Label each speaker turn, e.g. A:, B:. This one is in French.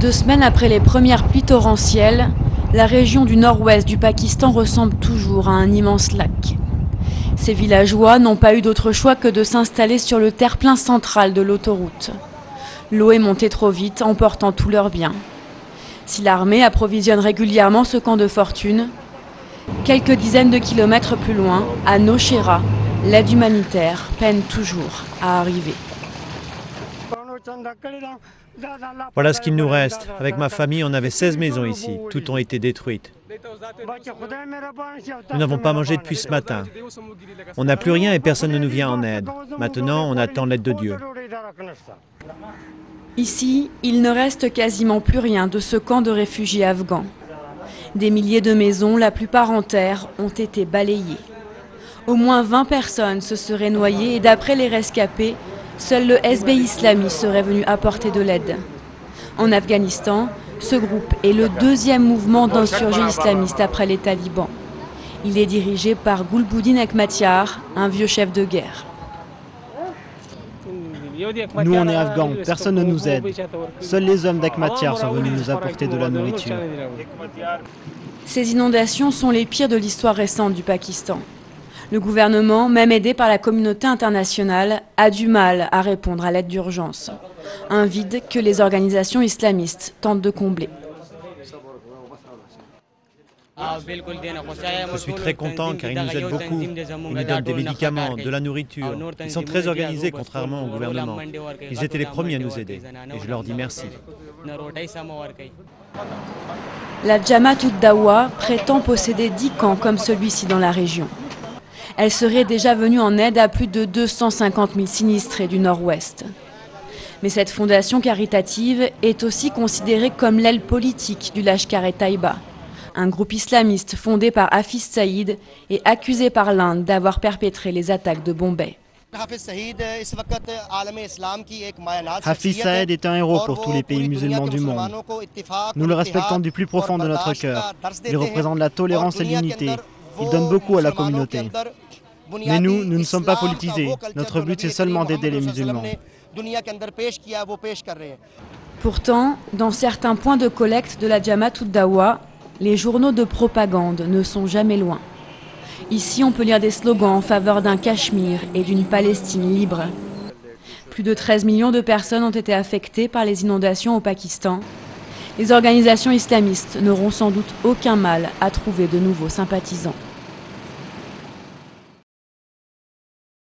A: 2 semaines après les premières pluies torrentielles, la région du nord-ouest du Pakistan ressemble toujours à un immense lac. Ces villageois n'ont pas eu d'autre choix que de s'installer sur le terre-plein central de l'autoroute. L'eau est montée trop vite, emportant tous leurs biens. Si l'armée approvisionne régulièrement ce camp de fortune, quelques dizaines de kilomètres plus loin, à Nowshera, l'aide humanitaire peine toujours à arriver.
B: Voilà ce qu'il nous reste. Avec ma famille, on avait 16 maisons ici. Toutes ont été détruites. Nous n'avons pas mangé depuis ce matin. On n'a plus rien et personne ne nous vient en aide. Maintenant, on attend l'aide de Dieu.
A: Ici, il ne reste quasiment plus rien de ce camp de réfugiés afghans. Des milliers de maisons, la plupart en terre, ont été balayées. Au moins 20 personnes se seraient noyées et d'après les rescapés, seul le SB Islami serait venu apporter de l'aide. En Afghanistan, ce groupe est le 2e mouvement d'insurgés islamistes après les talibans. Il est dirigé par Gulbuddin Hekmatyar, un vieux chef de guerre.
C: Nous, on est afghans, personne ne nous aide. Seuls les hommes d'Hekmatyar sont venus nous apporter de la nourriture.
A: Ces inondations sont les pires de l'histoire récente du Pakistan. Le gouvernement, même aidé par la communauté internationale, a du mal à répondre à l'aide d'urgence. Un vide que les organisations islamistes tentent de combler.
B: Je suis très content car ils nous aident beaucoup. Ils nous donnent des médicaments, de la nourriture. Ils sont très organisés contrairement au gouvernement. Ils étaient les premiers à nous aider et je leur dis merci.
A: La Jamaat ud-Dawa prétend posséder 10 camps comme celui-ci dans la région. Elle serait déjà venue en aide à plus de 250 000 sinistrés du nord-ouest. Mais cette fondation caritative est aussi considérée comme l'aile politique du Lashkar-e-Taiba, un groupe islamiste fondé par Hafiz Saïd et accusé par l'Inde d'avoir perpétré les attaques de Bombay.
C: Hafiz Saïd est un héros pour tous les pays musulmans du monde. Nous le respectons du plus profond de notre cœur. Il représente la tolérance et l'unité. Il donne beaucoup à la communauté. Mais nous ne sommes pas politisés. Notre but, c'est seulement d'aider les musulmans.
A: Pourtant, dans certains points de collecte de la Jamaat ud-Dawa, les journaux de propagande ne sont jamais loin. Ici, on peut lire des slogans en faveur d'un Cachemire et d'une Palestine libre. Plus de 13 millions de personnes ont été affectées par les inondations au Pakistan. Les organisations islamistes n'auront sans doute aucun mal à trouver de nouveaux sympathisants.